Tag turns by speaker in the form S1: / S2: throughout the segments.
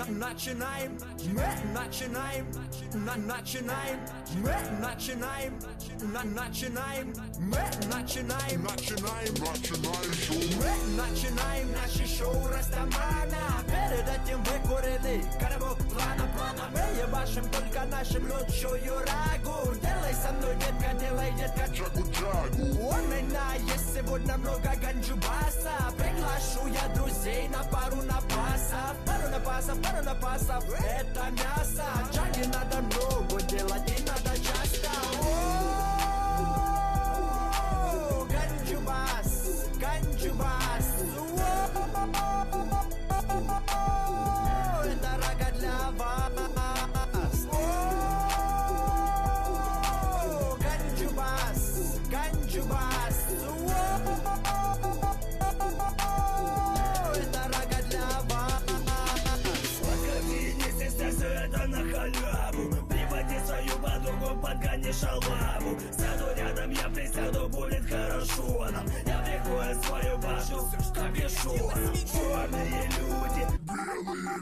S1: Начинаем, мы начинаем, начинаем, мы начинаем, начинаем, мы начинаем, мы начинаем наше шоу Растамана. Перед этим выкурили коробок плана. Мы ебашим только нашим лучшую рагу. Делай со мной, детка, делай, детка, джагу-джагу. У меня есть сегодня много ганджубаса. Приглашу я друзей на пару напасов. Пару напасов, это мясо. Джаги надо много делать и надо часто. Ганджубас, ганджубас. Это рага для вас. Ганджубас, ганджубас. Это рага для вас.
S2: Не стесняйся, это на халяву. Приводи свою подругу, подгони шалаву. Сяду рядом, я присяду, будет хорошо нам. Я прикрою свою башу, капюшон. Черные люди, белые люди.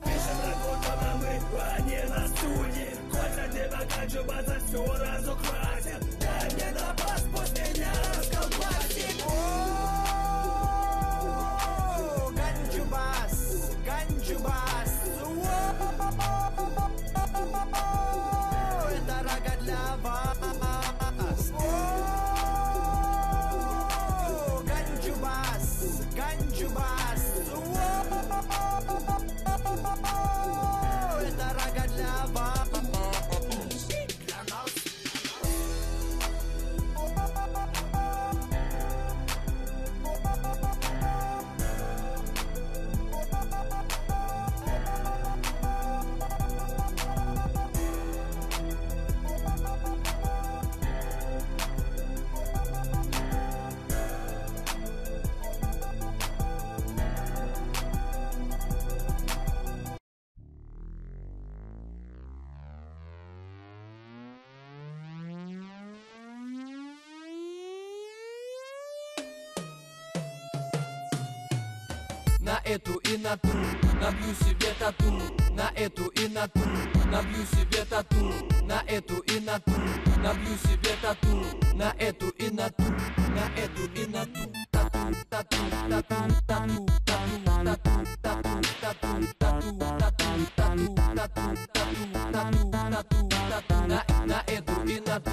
S2: Пишем работу на мы, а не на студии. Хоть тебя ганджубаса все разукрасят. Дай мне на бас, пусть меня расколбасит.
S1: Ганджубас, ганджубас. Это рага для вас. Ганджубас, ганджубас. Это рага для вас.
S3: На эту и на ту, набью себе тату. На эту и на ту, набью себе тату. На эту и на ту, набью себе тату. На эту и на ту, на эту и на ту. Тату, тату, тату, тату, тату, тату, тату, тату, тату, тату, тату, тату, тату, тату, тату. На эту и на ту,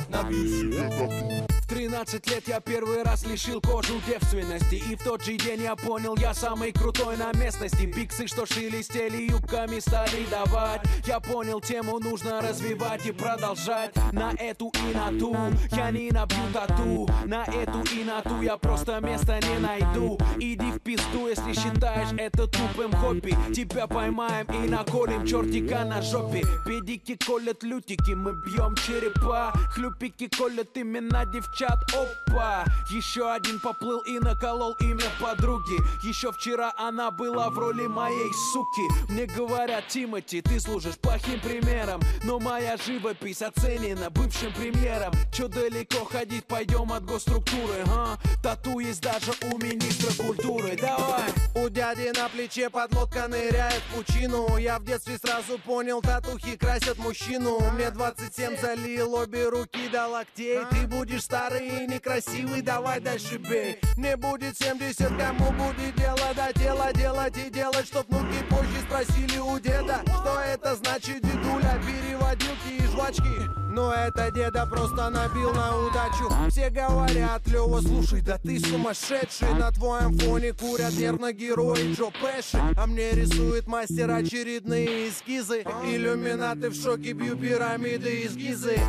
S3: набью себе тату.
S4: В 13 лет я первый раз лишил кожу девственности. И в тот же день я понял, я самый крутой на местности. Биксы, что шелестели юбками, стали давать. Я понял, тему нужно развивать и продолжать. На эту и на ту я не набью тату. На эту и на ту я просто места не найду. Иди в пизду, если считаешь это тупым хобби. Тебя поймаем и наколем чертика на жопе. Педики колят лютики, мы бьем черепа. Хлюпики колят имена девчат. Опа! Еще один поплыл и наколол имя подруги. Еще вчера она была в роли моей суки. Мне говорят: Тимати, ты служишь плохим примером. Но моя живопись оценена бывшим премьером. Че далеко ходить, пойдем от госструктуры, а? Тату есть даже у министра культуры. Давай!
S5: У дяди на плече подлодка ныряет в пучину. Я в детстве сразу понял, татухи красят мужчину. Мне 27, залил обе руки до локтей. Ты будешь старый и некрасивый, давай дальше бей. Мне будет 70, кому будет дело до тела делать и делать, чтоб внуки позже спросили у деда, что это значит, дедуля, переводилки и жвачки. Но это деда просто набил на удачу. Все говорят: Лёва, слушай, да ты сумасшедший. На твоем фоне курят нервно герои Джо Пэши. А мне рисует мастер очередные эскизы. Иллюминаты в шоке, бью пирамиды из Гизы.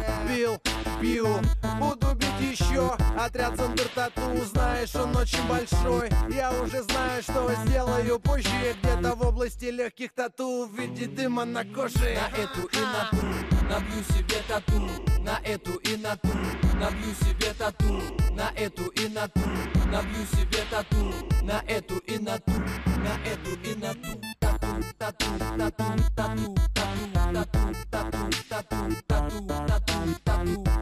S5: Пью, буду бить еще. Отряд Зандер Тату, знаешь, он очень большой. Я уже знаю, что сделаю позже. Где-то в области легких тату в виде дыма на коже.
S3: На эту и на ту, набью себе тату. На эту и на ту, набью себе тату. На эту и на ту, набью себе тату. На эту и на ту, на эту и на ту. Тату, тату, тату, тату, тату, тату, тату, тату, тату, тату, тату, тату, тату,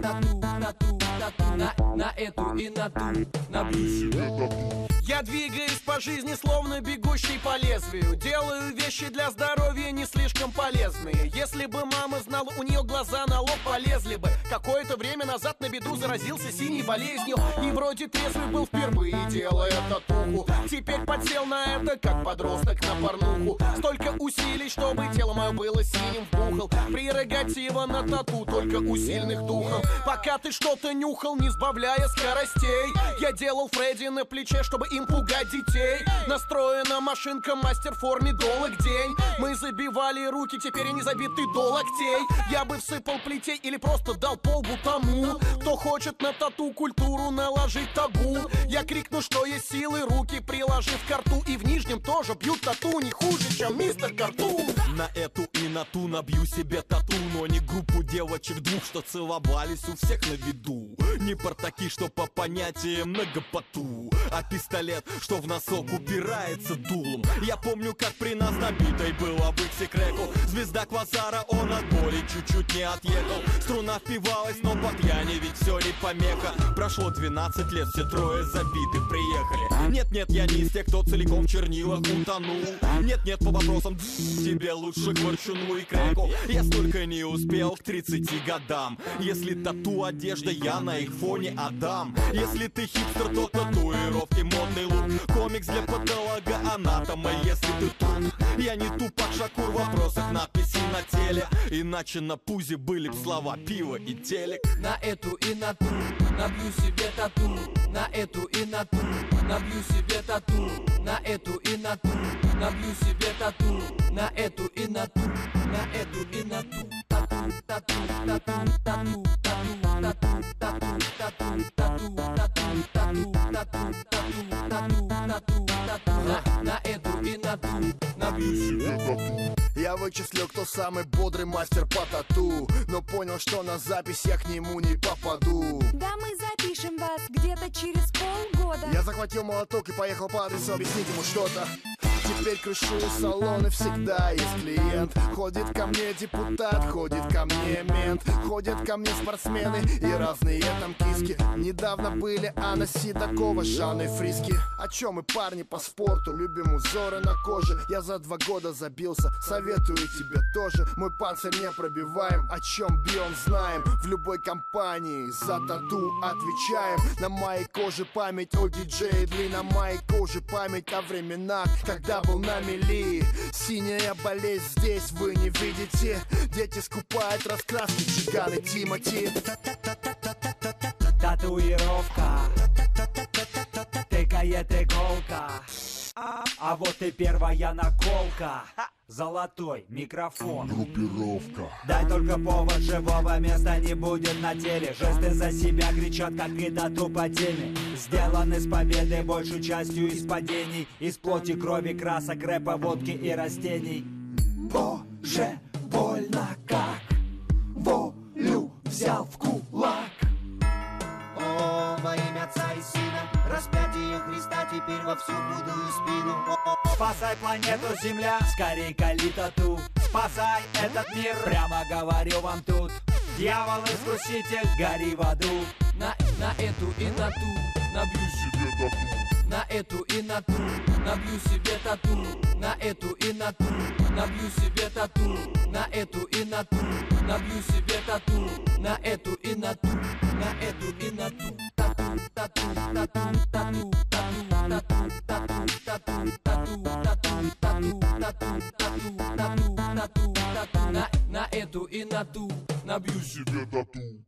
S3: тату, тату, тату. На эту и на ту, набью себе тату.
S5: Я двигаюсь по жизни, словно бегущий по лезвию. Делаю вещи для здоровья не слишком полезные. Если бы мама знала, у нее глаза на лоб полезли бы. Какое-то время назад на беду заразился синей болезнью. И вроде трезвый был впервые, делая татуху. Теперь подсел на это, как подросток на порнуху. Столько усилий, чтобы тело мое было синим вбухал. Прерогатива на тату, только у сильных духом. Пока ты что-то нюхал, не сбавляя скоростей. Я делал Фредди на плече, чтобы им пугать детей. Настроена машинка, мастер в форме до локтей. Мы забивали руки, теперь они забиты до локтей. Я бы всыпал плетей или просто дал полбу тому, кто хочет на тату культуру наложить табу. Я крикну, что есть силы, руки приложив к рту. И в нижнем тоже бьют тату не хуже, чем мистер Картун.
S6: На эту и на ту набью себе тату, но не группу девочек двух, что целовались у всех на виду. Не портаки, что по понятиям многопоту, а пистолет, что в носок упирается дулом. Я помню, как при нас набитой было быть секреку. Звезда квазара, он от боли чуть-чуть не отъехал. Струна впивалась, но по пьяни ведь все не помеха. Прошло 12 лет, все трое забиты, приехали. Нет-нет, я не из тех, кто целиком в чернилах утонул. Нет-нет, по вопросам тебе лучше к ворчуну и креку. Я столько не успел к 30 годам. Если тату одежда, я на их фоне Адам. Если ты хипстер, то татуировки, модный лук. Комикс для патолога, анатома, если ты тут. Я не тупак Шакур в вопросах надписи на теле. Иначе на пузе были б слова пиво и телек.
S3: На эту и на ту, набью себе тату. На эту и на ту, набью себе тату. На эту и на ту, набью себе тату. На эту и на ту, на эту и на ту. Тату, тату, тату, тату, тату, тату, тату, тату, тату, тату, тату, тату, тату, тату, тату. На эту и на ту, набью себе тату.
S7: Я вычислил, кто самый бодрый мастер по тату, но понял, что на запись я к нему не попаду.
S8: Да мы запишем вас где-то через полгода.
S7: Я захватил молоток и поехал по адресу объяснить ему что-то. Теперь крышую салоны, всегда есть клиент. Ходит ко мне депутат, ходит ко мне мент. Ходят ко мне спортсмены и разные там киски. Недавно были Анна Седокова, Жанна и Фриски. О чем мы, парни, по спорту, любим узоры на коже. Я за 2 года забился, советую тебе тоже. Мой панцирь не пробиваем, о чем бьем знаем. В любой компании за тату отвечаем. На моей коже память о диджее Дли, на моей коже память о временах, когда был на мели. Синяя болезнь здесь вы не видите. Дети скупают раскраски, чиганы Тимати.
S9: Татуировка тыкает иголка, а вот и первая наколка. Золотой микрофон.
S7: Группировка.
S9: Дай только повод, живого места не будет на теле. Жесты за себя кричат, как и тату по теме. Сделаны с победой, большей частью из падений. Из плоти, крови, красок, рэпа, водки и растений. Боже, больно как волю взял в кулак.
S1: О, во имя Отца и Сына, распятие Христа теперь во всю худую спину.
S9: Спасай планету Земля, скорей кали тату. Спасай этот мир, прямо говорю вам тут. Дьявол-искуситель, гори в аду.
S3: На эту и на ту, набью себе тату. На эту и на ту, набью себе тату. На эту и на ту, набью себе тату. На эту и на ту, набью себе тату. На эту и на ту, на эту и на ту. Тату, тату, тату, тату, тату, тату, тату, тату, тату, тату, тату, тату, тату, тату, тату, тату. На эту и на ту, набью себе тату.